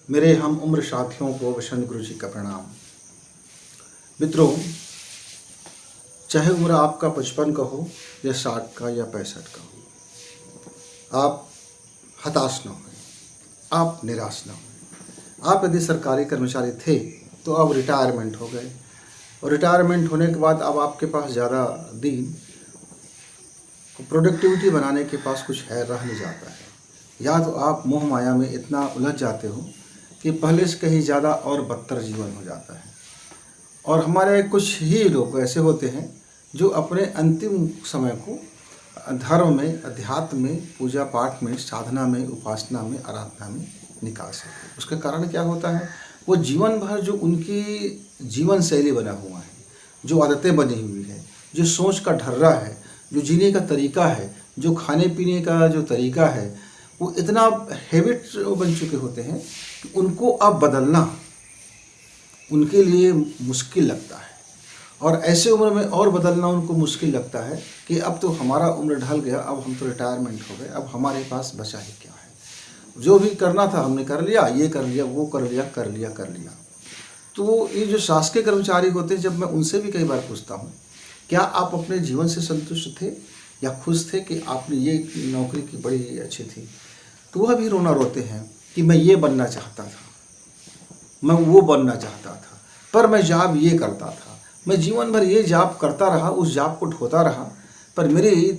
मेरे हम उम्र साथियों को वसंत गुरु जी का प्रणाम। मित्रों, चाहे उम्र आपका 55 का हो या 60 का या 65 का हो, आप हताश न हों, आप निराश न हों। आप यदि सरकारी कर्मचारी थे तो अब रिटायरमेंट हो गए, और रिटायरमेंट होने के बाद अब आपके पास ज़्यादा दिन प्रोडक्टिविटी बनाने के पास कुछ है रह नहीं जाता है, या तो आप मोह माया में इतना उलझ जाते हो कि पहले से कहीं ज़्यादा और बदतर जीवन हो जाता है। और हमारे कुछ ही लोग ऐसे होते हैं जो अपने अंतिम समय को धर्म में, अध्यात्म में, पूजा पाठ में, साधना में, उपासना में, आराधना में निकाल सके। उसके कारण क्या होता है, वो जीवन भर जो उनकी जीवन शैली बना हुआ है, जो आदतें बनी हुई है, जो सोच का ढर्रा है, जो जीने का तरीका है, जो खाने पीने का जो तरीका है, वो इतना हैबिट बन चुके होते हैं कि उनको अब बदलना उनके लिए मुश्किल लगता है। और ऐसे उम्र में और बदलना उनको मुश्किल लगता है कि अब तो हमारा उम्र ढल गया, अब हम तो रिटायरमेंट हो गए, अब हमारे पास बचा ही क्या है। जो भी करना था हमने कर लिया, ये कर लिया, वो कर लिया। तो ये जो शासकीय कर्मचारी होते हैं, जब मैं उनसे भी कई बार पूछता हूँ, क्या आप अपने जीवन से संतुष्ट थे या खुश थे कि आपने ये नौकरी की बड़ी अच्छी थी, तो वह भी रोना रोते हैं कि मैं ये बनना चाहता था, मैं वो बनना चाहता था, पर मैं जॉब ये करता था, मैं जीवन भर ये जॉब करता रहा, उस जॉब को ढोता रहा, पर मेरी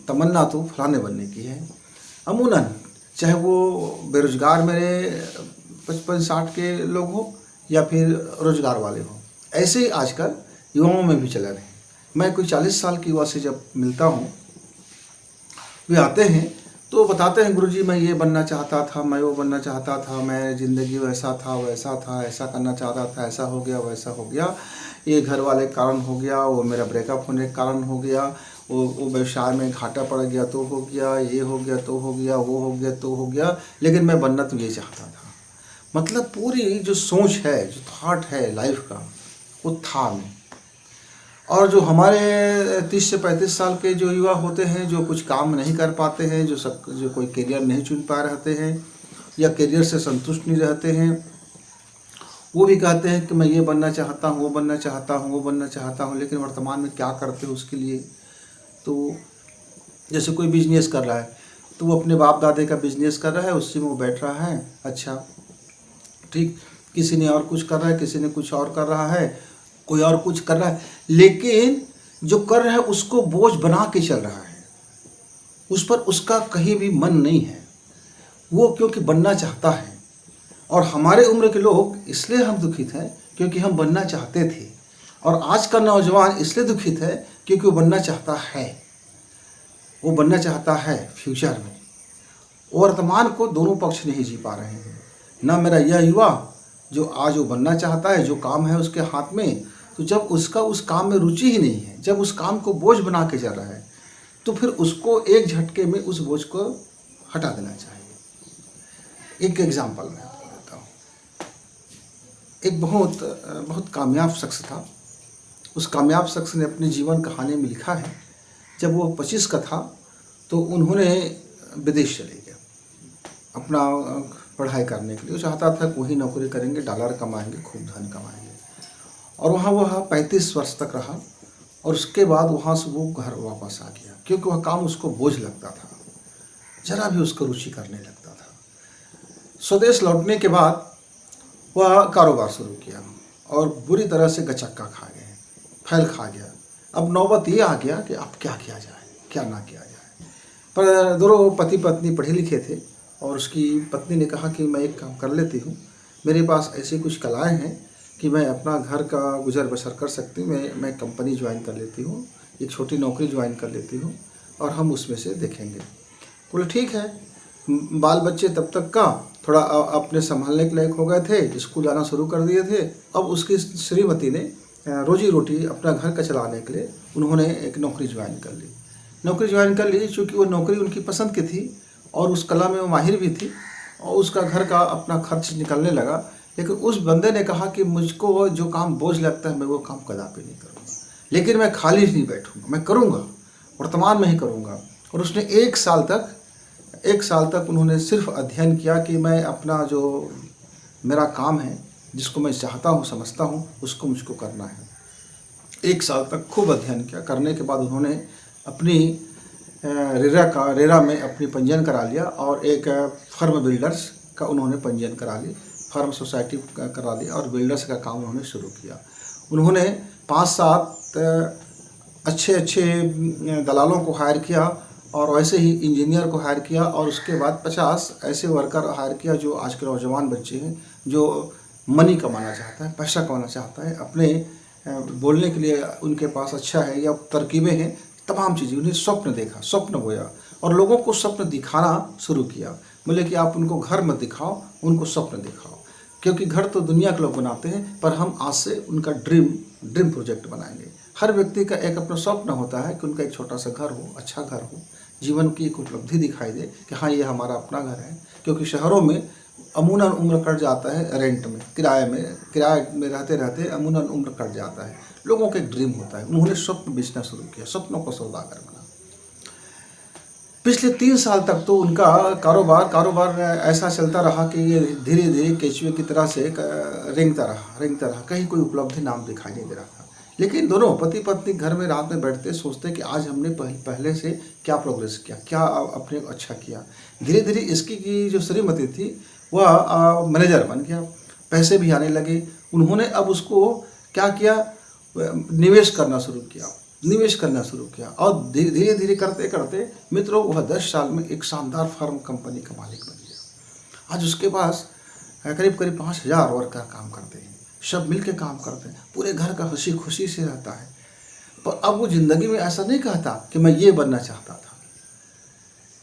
तमन्ना तो फलाने बनने की है। अमूमन चाहे वो बेरोजगार मेरे 55-60 के लोग हो या फिर रोजगार वाले हो, ऐसे ही आजकल युवाओं में भी चला रहे हैं। मैं कोई 40 साल की युवा से जब मिलता हूँ, वे आते हैं तो बताते हैं, गुरुजी मैं ये बनना चाहता था, मैं वो बनना चाहता था, मैं ज़िंदगी वैसा था, ऐसा करना चाहता था, ऐसा हो गया, वैसा हो गया, ये घर वाले कारण हो गया, वो मेरा ब्रेकअप होने के कारण हो गया, वो व्यवसाय में घाटा पड़ गया तो हो गया, ये हो गया तो हो गया, वो हो गया तो हो गया, लेकिन मैं बनना तो ये चाहता था। मतलब पूरी जो सोच है, जो थॉट है लाइफ का, वो था नहीं। और जो हमारे 30 से 35 साल के जो युवा होते हैं, जो कुछ काम नहीं कर पाते हैं, जो कोई करियर नहीं चुन पा रहते हैं या करियर से संतुष्ट नहीं रहते हैं, वो भी कहते हैं कि मैं ये बनना चाहता हूँ, वो बनना चाहता हूँ, लेकिन वर्तमान में क्या करते हो उसके लिए। तो जैसे कोई बिजनेस कर रहा है तो वो अपने बाप दादे का बिजनेस कर रहा है, उसी में वो बैठ रहा है, अच्छा ठीक, किसी ने और कुछ कर रहा है, किसी ने कुछ और कर रहा है, कोई और कुछ कर रहा है, लेकिन जो कर रहा है उसको बोझ बना के चल रहा है, उस पर उसका कहीं भी मन नहीं है, वो क्योंकि बनना चाहता है। और हमारे उम्र के लोग इसलिए हम दुखित हैं क्योंकि हम बनना चाहते थे, और आज का नौजवान इसलिए दुखित है क्योंकि वो बनना चाहता है, वो बनना चाहता है फ्यूचर में। वर्तमान को दोनों पक्ष नहीं जी पा रहे हैं। ना मेरा यह युवा जो आज वो बनना चाहता है, जो काम है उसके हाथ में, तो जब उसका उस काम में रुचि ही नहीं है, जब उस काम को बोझ बना के चल रहा है, तो फिर उसको एक झटके में उस बोझ को हटा देना चाहिए। एक एग्जाम्पल मैं आपको देता हूँ। एक बहुत कामयाब शख्स था। उस कामयाब शख्स ने अपनी जीवन कहानी में लिखा है, जब वो 25 का था तो उन्होंने विदेश चले गए अपना पढ़ाई करने के लिए। वो चाहता था कि वही नौकरी करेंगे, डॉलर कमाएंगे, खूब धन कमाएंगे, और वह 35 वर्ष तक रहा, और उसके बाद वहाँ से वो घर वापस आ गया क्योंकि वह काम उसको बोझ लगता था, जरा भी उसको रुचि करने लगता था। स्वदेश लौटने के बाद वह कारोबार शुरू किया और बुरी तरह से गचक्का खा गए, फैल खा गया। अब नौबत ये आ गया कि अब क्या किया जाए, क्या ना किया जाए। पर दोनों पति पत्नी पढ़े लिखे थे, और उसकी पत्नी ने कहा कि मैं एक काम कर लेती हूँ, मेरे पास ऐसी कुछ कलाएं हैं कि मैं अपना घर का गुजर बसर कर सकती हूँ, मैं कंपनी ज्वाइन कर लेती हूँ, एक छोटी नौकरी ज्वाइन कर लेती हूँ, और हम उसमें से देखेंगे। बोले ठीक है। बाल बच्चे तब तक का थोड़ा अपने संभालने के लायक हो गए थे, स्कूल जाना शुरू कर दिए थे। अब उसकी श्रीमती ने रोजी रोटी अपना घर का चलाने के लिए उन्होंने एक नौकरी ज्वाइन कर ली। चूँकि वो नौकरी उनकी पसंद की थी और उस कला में वो माहिर भी थी, और उसका घर का अपना खर्च निकलने लगा। लेकिन उस बंदे ने कहा कि मुझको जो काम बोझ लगता है मैं वो काम कदापि नहीं करूँगा, लेकिन मैं खाली नहीं बैठूँगा, मैं करूँगा, वर्तमान में ही करूँगा। और उसने एक साल तक उन्होंने सिर्फ अध्ययन किया कि मैं अपना जो मेरा काम है, जिसको मैं चाहता हूँ, समझता हूँ, उसको मुझको करना है। 1 साल तक खूब अध्ययन किया। करने के बाद उन्होंने अपनी रेरा में अपनी पंजीयन करा लिया और एक फर्म बिल्डर्स का उन्होंने पंजीयन करा ली, फर्म सोसाइटी करा लिया और बिल्डर्स का काम उन्होंने शुरू किया। उन्होंने 5-7 अच्छे दलालों को हायर किया और वैसे ही इंजीनियर को हायर किया और उसके बाद 50 ऐसे वर्कर हायर किया जो आज के नौजवान बच्चे हैं, जो मनी कमाना चाहता है, पैसा कमाना चाहता है, अपने बोलने के लिए उनके पास अच्छा है या तरकीबें हैं, तमाम चीज़ें। उन्हें स्वप्न देखा, स्वप्न बोया और लोगों को स्वप्न दिखाना शुरू किया। बोले कि आप उनको घर मत दिखाओ, उनको स्वप्न दिखाओ, क्योंकि घर तो दुनिया के लोग बनाते हैं, पर हम आज से उनका ड्रीम प्रोजेक्ट बनाएंगे। हर व्यक्ति का एक अपना स्वप्न होता है कि उनका एक छोटा सा घर हो, अच्छा घर हो, जीवन की एक उपलब्धि दिखाई दे कि हाँ ये हमारा अपना घर है। क्योंकि शहरों में अमूनन उम्र कट जाता है, रेंट में, किराए में रहते रहते अमूनन उम्र कट जाता है। लोगों का एक ड्रीम होता है। उन्होंने स्वप्न बेचना शुरू किया, स्वप्नों को सौदागर बना। पिछले 3 साल तक तो उनका कारोबार ऐसा चलता रहा कि ये धीरे धीरे केचुए की तरह से रेंगता रहा, कहीं कोई उपलब्धि नाम दिखाई नहीं दे रहा था। लेकिन दोनों पति पत्नी घर में रात में बैठते सोचते कि आज हमने पहले से क्या प्रोग्रेस किया, क्या अपने अच्छा किया। धीरे धीरे इसकी की जो श्रीमती थी वह मैनेजर बन गया, पैसे भी आने लगे। उन्होंने अब उसको क्या किया, निवेश करना शुरू किया और धीरे धीरे करते करते मित्रों वह 10 साल में एक शानदार फार्म कंपनी का मालिक बन गया। आज उसके पास करीब 5,000 वर्कर काम करते हैं, सब मिल के काम करते हैं, पूरे घर का हंसी खुशी से रहता है। पर अब वो ज़िंदगी में ऐसा नहीं कहता कि मैं ये बनना चाहता था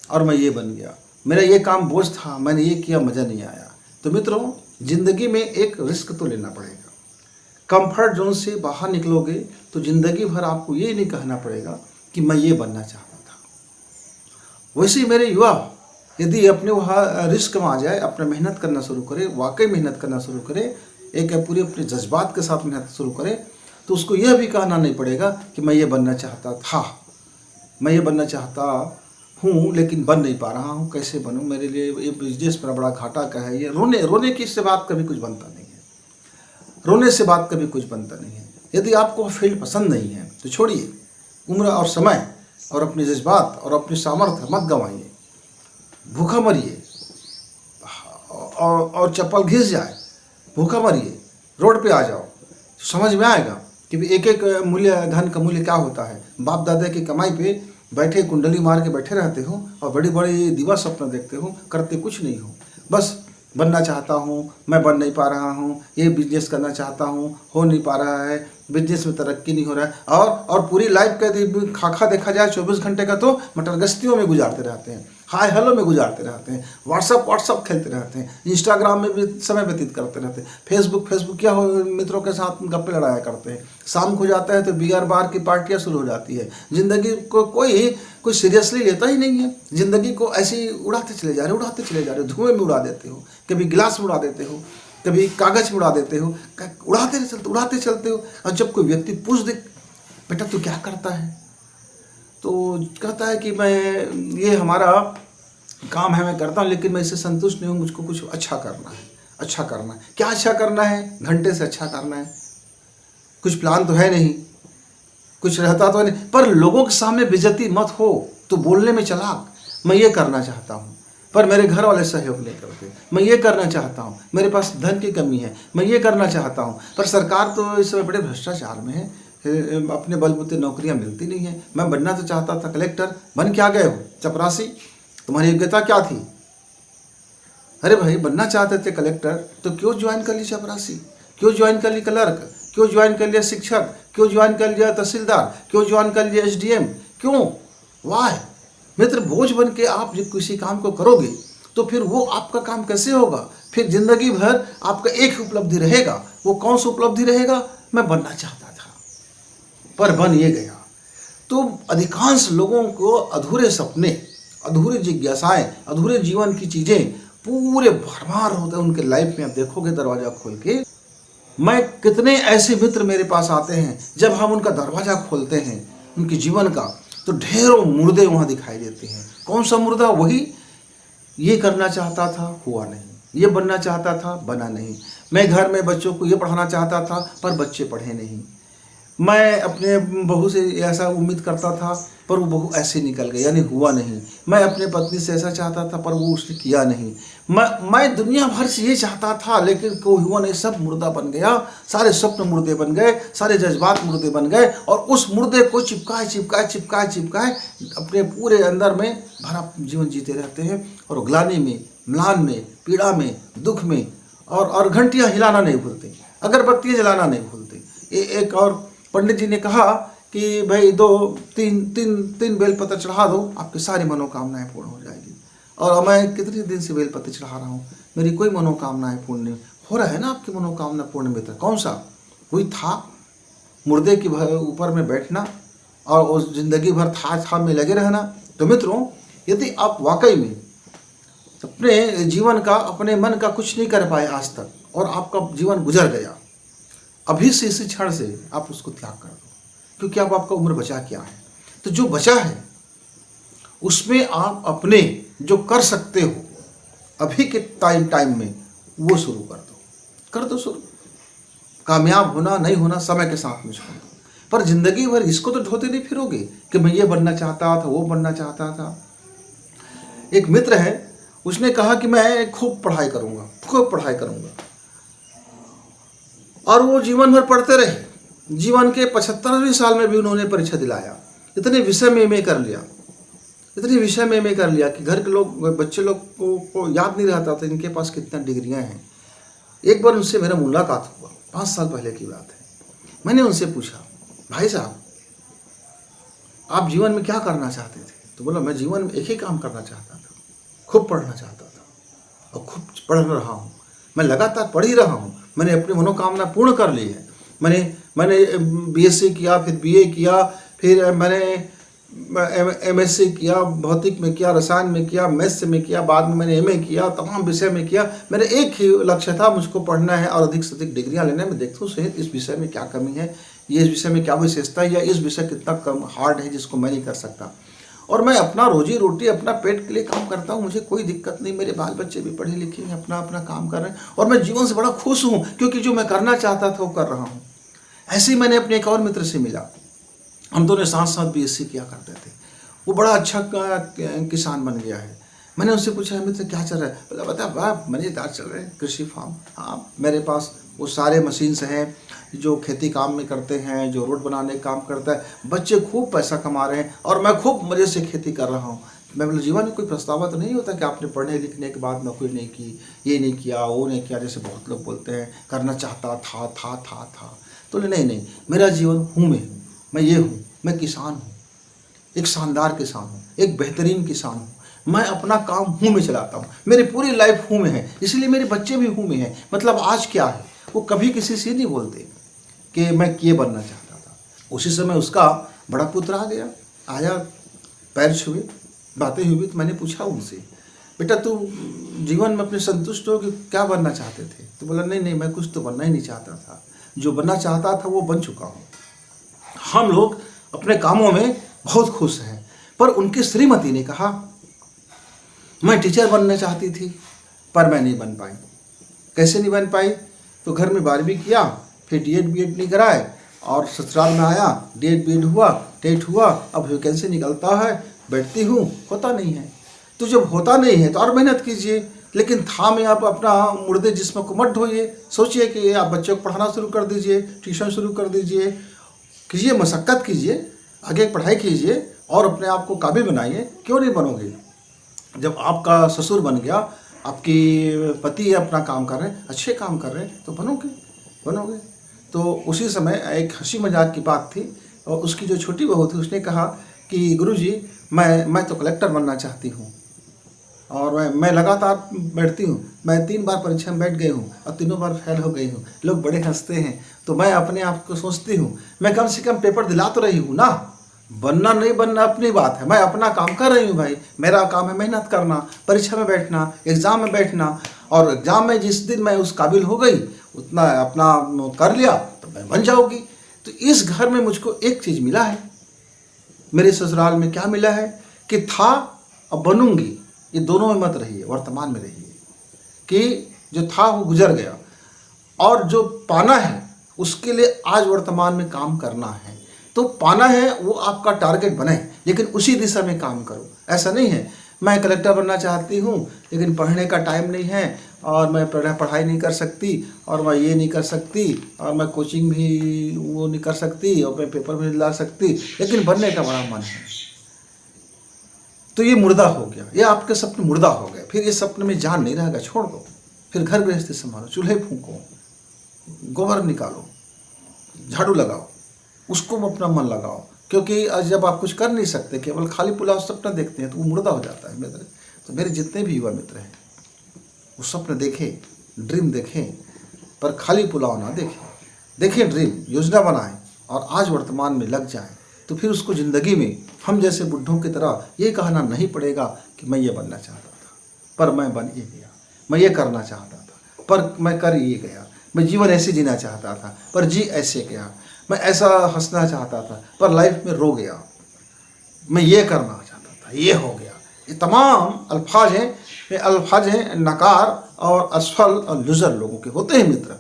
और मैं ये बन गया, मेरा ये काम बोझ था, मैंने ये किया, मज़ा नहीं आया। तो मित्रों, ज़िंदगी में एक रिस्क तो लेना पड़ेगा। कंफर्ट जोन से बाहर निकलोगे तो ज़िंदगी भर आपको ये नहीं कहना पड़ेगा कि मैं ये बनना चाहता था। वैसे ही मेरे युवा यदि अपने वहाँ रिस्क में आ जाए, अपना मेहनत करना शुरू करे, वाकई मेहनत करना शुरू करे, एक पूरे अपने जज्बात के साथ मेहनत शुरू करे, तो उसको यह भी कहना नहीं पड़ेगा कि मैं ये बनना चाहता था, मैं ये बनना चाहता हूँ लेकिन बन नहीं पा रहा हूँ, कैसे बनूँ, मेरे लिए ये बिजनेस मेरा बड़ा घाटा का है। ये रोने की से बात कभी कुछ बनता नहीं है, रोने से बात कभी कुछ बनता नहीं है। यदि आपको फील्ड पसंद नहीं है तो छोड़िए, उम्र और समय और अपने जज्बात और अपनी सामर्थ्य मत गंवाइए, भूखा मरिए और चप्पल घिस जाए, भूखा मरिए, रोड पे आ जाओ, समझ में आएगा कि एक मूल्य, धन का मूल्य क्या होता है। बाप दादा की कमाई पे बैठे कुंडली मार के बैठे रहते हो और बड़ी बड़ी दिवा स्वप्न देखते हो, करते कुछ नहीं हो। बस बनना चाहता हूँ, मैं बन नहीं पा रहा हूँ, ये बिजनेस करना चाहता हूँ, हो नहीं पा रहा है, बिजनेस में तरक्की नहीं हो रहा है। और पूरी लाइफ का खाका देखा जाए 24 घंटे का तो मटर गश्तियों में गुजारते रहते हैं, हाय हेलो में गुजारते रहते हैं, व्हाट्सअप खेलते रहते हैं, इंस्टाग्राम में भी समय व्यतीत करते रहते हैं, फेसबुक क्या हो मित्रों के साथ गप्पे लड़ाया करते हैं। शाम को जाता है तो बियर बार की पार्टियाँ शुरू हो जाती है। ज़िंदगी को कोई सीरियसली लेता ही नहीं है। ज़िंदगी को ऐसे ही उड़ाते चले जा रहे हो, धुएं में उड़ा देते हो, कभी गिलास में उड़ा देते हो, कभी कागज में उड़ा देते हो, उड़ाते चलते हो। और जब कोई व्यक्ति पूछ दे बेटा तू क्या करता है, तो कहता है कि मैं ये हमारा काम है, मैं करता हूँ, लेकिन मैं इससे संतुष्ट नहीं हूँ, मुझको कुछ अच्छा करना है। क्या अच्छा करना है? घंटे से अच्छा करना है। कुछ प्लान तो है नहीं, कुछ रहता तो है नहीं, पर लोगों के सामने बेइज्जती मत हो तो बोलने में चलाक, मैं ये करना चाहता हूँ पर मेरे घर वाले सहयोग नहीं करते, मैं ये करना चाहता हूँ, मेरे पास धन की कमी है, मैं ये करना चाहता हूँ, पर सरकार तो इस समय बड़े भ्रष्टाचार में है, अपने बलबूते नौकरियाँ मिलती नहीं है। मैं बनना तो चाहता था कलेक्टर, बन क्या गए हो चपरासी, तुम्हारी योग्यता क्या थी? अरे भाई बनना चाहते थे कलेक्टर तो क्यों ज्वाइन कर ली चपरासी, क्यों ज्वाइन कर ली क्लर्क, क्यों ज्वाइन कर लिया शिक्षक, क्यों ज्वाइन कर लिया तहसीलदार, क्यों ज्वाइन कर लिया SDM, क्यों? वाह मित्र, बोझ बन के आप जब किसी काम को करोगे तो फिर वो आपका काम कैसे होगा? फिर जिंदगी भर आपका एक उपलब्धि रहेगा। वो कौन सी उपलब्धि रहेगा? मैं बनना चाहता था पर बन ये गया। तो अधिकांश लोगों को अधूरे सपने, अधूरी जिज्ञासाएं, अधूरे जीवन की चीज़ें पूरे भरमार होते हैं उनके लाइफ में। आप देखोगे दरवाज़ा खोल के, मैं कितने ऐसे मित्र मेरे पास आते हैं, जब हम उनका दरवाज़ा खोलते हैं उनके जीवन का, तो ढेरों मुर्दे वहाँ दिखाई देते हैं। कौन सा मुर्दा? वही ये करना चाहता था, हुआ नहीं, ये बनना चाहता था, बना नहीं। मैं घर में बच्चों को ये पढ़ाना चाहता था, पर बच्चे पढ़े नहीं। मैं अपने बहू से ऐसा उम्मीद करता था, पर वो बहू ऐसे निकल गई, यानी हुआ नहीं। मैं अपने पत्नी से ऐसा चाहता था, पर वो उसने किया नहीं। मैं दुनिया भर से ये चाहता था, लेकिन कोई हुआ नहीं। सब मुर्दा बन गया, सारे स्वप्न मुर्दे बन गए, सारे जज्बात मुर्दे बन गए, और उस मुर्दे को चिपकाए चिपकाए चिपकाए चिपकाए अपने पूरे अंदर में भरा जीवन जीते रहते हैं। और ग्लानि में, म्लान में, पीड़ा में, दुख में, और घंटियाँ हिलाना नहीं भूलते, अगरबत्तियाँ जलाना नहीं भूलते। एक और पंडित जी ने कहा कि भाई तीन बेलपत्र चढ़ा दो, आपकी सारी मनोकामनाएं पूर्ण हो जाएगी। और मैं कितने दिन से बेलपत्र चढ़ा रहा हूँ, मेरी कोई मनोकामनाएं पूर्ण नहीं हो रहा है। ना आपकी मनोकामना पूर्ण मित्र कौन सा कोई था? मुर्दे के ऊपर में बैठना और उस जिंदगी भर था में लगे रहना। तो मित्रों, यदि आप वाकई में अपने जीवन का, अपने मन का कुछ नहीं कर पाए आज तक, और आपका जीवन गुजर गया, अभी से इसी क्षण से आप उसको त्याग कर दो, क्योंकि अब आपका उम्र बचा क्या है। तो जो बचा है उसमें आप अपने जो कर सकते हो अभी के टाइम में वो शुरू कर दो शुरू। कामयाब होना नहीं होना समय के साथ में छोड़ दो, पर जिंदगी भर इसको तो ढोते नहीं फिरोगे कि मैं ये बनना चाहता था, वो बनना चाहता था। एक मित्र है, उसने कहा कि मैं खूब पढ़ाई करूंगा, और वो जीवन भर पढ़ते रहे। जीवन के 75वें साल में भी उन्होंने परीक्षा दिलाया। इतने विषय में एमए कर लिया कि घर के लोग, बच्चे लोग को याद नहीं रहता था इनके पास कितना डिग्रियां हैं। एक बार उनसे मेरा मुलाकात हुआ, 5 साल पहले की बात है। मैंने उनसे पूछा, भाई साहब आप जीवन में क्या करना चाहते थे? तो बोला, मैं जीवन में एक ही काम करना चाहता था, खूब पढ़ना चाहता था, और खूब पढ़ रहा हूँ। मैं लगातार पढ़ ही रहा हूँ। मैंने अपनी मनोकामना पूर्ण कर ली है। मैंने बीएससी किया, फिर बीए किया, फिर मैंने एमएससी किया, भौतिक में किया, रसायन में किया, मैथ्स में किया, बाद में मैंने एमए किया, तमाम विषय में किया। मेरा एक ही लक्ष्य था, मुझको पढ़ना है और अधिक से अधिक डिग्रियाँ लेना है। मैं देखता हूँ सहित इस विषय में क्या कमी है, ये इस विषय में क्या विशेषता है, या इस विषय कितना कम हार्ड है जिसको मैं नहीं कर सकता। और मैं अपना रोजी रोटी, अपना पेट के लिए काम करता हूँ, मुझे कोई दिक्कत नहीं। मेरे बाल बच्चे भी पढ़े लिखे हैं, अपना काम कर रहे हैं, और मैं जीवन से बड़ा खुश हूँ, क्योंकि जो मैं करना चाहता था वो कर रहा हूँ। ऐसे ही मैंने अपने एक और मित्र से मिला, हम दोनों साथ साथ बीएससी किया करते थे। वो बड़ा अच्छा किसान बन गया है। मैंने उससे पूछा, मित्र क्या चल रहा है? बोला, बता मज़ेदार चल रहे हैं, कृषि फार्म। हाँ, मेरे पास वो सारे मशीन्स हैं जो खेती काम में करते हैं, जो रोड बनाने काम करता है। बच्चे खूब पैसा कमा रहे हैं और मैं खूब मज़े से खेती कर रहा हूँ। मैं बोला, जीवन में कोई पछतावा तो नहीं होता कि आपने पढ़ने लिखने के बाद नौकरी नहीं की, ये नहीं किया, वो नहीं किया, जैसे बहुत लोग बोलते हैं करना चाहता था। तो नहीं, मेरा जीवन हूँ, मैं ये हूँ, मैं किसान हूँ, एक शानदार किसान हूँ, एक बेहतरीन किसान हूँ। मैं अपना काम हूँ में चलाता हूँ, मेरी पूरी लाइफ हूँ में है, इसलिए मेरे बच्चे भी हूँ में हैं। मतलब आज क्या है, वो कभी किसी से नहीं बोलते कि मैं ये बनना चाहता था। उसी समय उसका बड़ा पुत्र आया, पैर छुए, बातें हुई। तो मैंने पूछा उनसे, बेटा तू जीवन में अपने संतुष्ट हो कि क्या बनना चाहते थे? तो बोला, नहीं, मैं कुछ तो बनना ही नहीं चाहता था, जो बनना चाहता था वो बन चुका हूँ। हम लोग अपने कामों में बहुत खुश हैं, पर उनकी श्रीमती ने कहा, मैं टीचर बनना चाहती थी पर मैं नहीं बन पाई। कैसे नहीं बन पाई? तो घर में 12वीं किया, फिर डीएड बीएड नहीं कराए, और ससुराल में आया, डीएड बीएड हुआ, टेट हुआ, अब वैकेंसी निकलता है, बैठती हूँ, होता नहीं है। तो जब होता नहीं है तो और मेहनत कीजिए, लेकिन था में आप अपना मुर्दे जिस्म को मत ढोइए। सोचिए कि आप बच्चों को पढ़ाना शुरू कर दीजिए, ट्यूशन शुरू कर दीजिए, कीजिए, मशक्क़त कीजिए, आगे पढ़ाई कीजिए और अपने आप को काबिल बनाइए। क्यों नहीं बनोगे? जब आपका ससुर बन गया, आपकी पति अपना काम कर रहे हैं, अच्छे काम कर रहे हैं, तो बनोगे। तो उसी समय एक हंसी मजाक की बात थी, और उसकी जो छोटी बहू थी उसने कहा कि गुरुजी मैं तो कलेक्टर बनना चाहती हूँ, और मैं लगातार बैठती हूँ, मैं 3 बार परीक्षा में बैठ गई हूँ और तीनों बार फेल हो गई हूँ। लोग बड़े हंसते हैं, तो मैं अपने आप को सोचती हूँ मैं कम से कम पेपर दिला तो रही हूँ ना। बनना नहीं बनना अपनी बात है, मैं अपना काम कर रही हूँ भाई। मेरा काम है मेहनत करना, परीक्षा में बैठना, एग्ज़ाम में बैठना, और एग्ज़ाम में जिस दिन मैं उस काबिल हो गई, उतना अपना कर लिया तो मैं बन जाऊँगी। तो इस घर में मुझको एक चीज़ मिला है, मेरे ससुराल में क्या मिला है कि था और बनूंगी, ये दोनों में मत रहिए, वर्तमान में रहिए कि जो था वो गुजर गया, और जो पाना है उसके लिए आज वर्तमान में काम करना है। तो पाना है वो आपका टारगेट बने, लेकिन उसी दिशा में काम करो। ऐसा नहीं है मैं कलेक्टर बनना चाहती हूँ लेकिन पढ़ने का टाइम नहीं है, और मैं पढ़ाई नहीं कर सकती, और मैं ये नहीं कर सकती, और मैं कोचिंग भी वो नहीं कर सकती, और मैं पेपर भी नहीं ला सकती, लेकिन बनने का बड़ा मन है। तो ये मुर्दा हो गया, ये आपके सपने मुर्दा हो गए। फिर इस सपने में जान नहीं रहेगा, छोड़ दो। फिर घर गृहस्थी संभालो, चूल्हे फूंको, गोबर निकालो, झाड़ू लगाओ, उसको अपना मन लगाओ। क्योंकि जब आप कुछ कर नहीं सकते, केवल खाली पुलाव सपना देखते हैं, तो वो मुर्दा हो जाता है मित्र। तो मेरे जितने भी युवा मित्र हैं वो स्वप्न देखें, ड्रीम देखें, पर खाली पुलाव ना देखें। देखें ड्रीम, योजना बनाएं और आज वर्तमान में लग जाएं। तो फिर उसको ज़िंदगी में हम जैसे बुढ़ों की तरह ये कहना नहीं पड़ेगा कि मैं ये बनना चाहता था पर मैं बन ये गया, मैं ये करना चाहता था पर मैं कर ये गया, मैं जीवन ऐसे जीना चाहता था पर जी ऐसे गया, मैं ऐसा हंसना चाहता था पर लाइफ में रो गया, मैं ये करना चाहता था ये हो गया। ये तमाम अल्फाज हैं, ये अल्फाज हैं नकार और असफल और लूजर लोगों के होते हैं मित्र।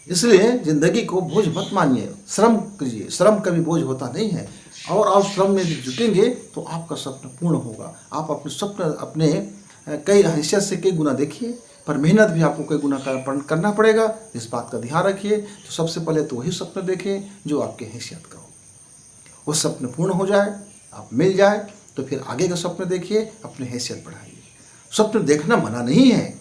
इसलिए ज़िंदगी को बोझ मत मानिए, श्रम कीजिए। श्रम कभी बोझ होता नहीं है, और आप श्रम में जुटेंगे तो आपका स्वप्न पूर्ण होगा। आप अपने स्वप्न अपने कई हैसियत से कई गुना देखिए, पर मेहनत भी आपको कई गुना करना पड़ेगा। इस बात का ध्यान रखिए। तो सबसे पहले तो वही स्वप्न देखें जो आपके हैसियत का हो, वो स्वप्न पूर्ण हो जाए, आप मिल जाए, तो फिर आगे का स्वप्न देखिए, अपने हैसियत बढ़ाइए। स्वप्न देखना मना नहीं है,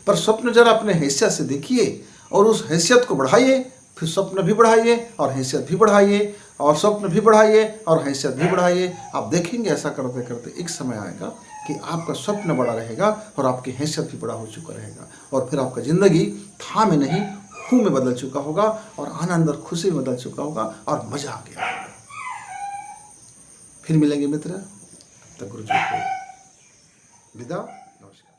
पर स्वप्न जरा अपने हैसियत से देखिए और उस हैसियत को बढ़ाइए। फिर स्वप्न भी बढ़ाइए और हैसियत भी बढ़ाइए, और स्वप्न भी बढ़ाइए और हैसियत भी बढ़ाइए। आप देखेंगे ऐसा करते करते एक समय आएगा कि आपका स्वप्न बड़ा रहेगा और आपकी हैसियत भी बड़ा हो चुका रहेगा, और फिर आपका ज़िंदगी था में नहीं हूँ में बदल चुका होगा, और आनंद और खुशी में बदल चुका होगा, और मज़ा आ गया होगा। फिर मिलेंगे मित्र, तब गुरु जी को विदा, नमस्कार।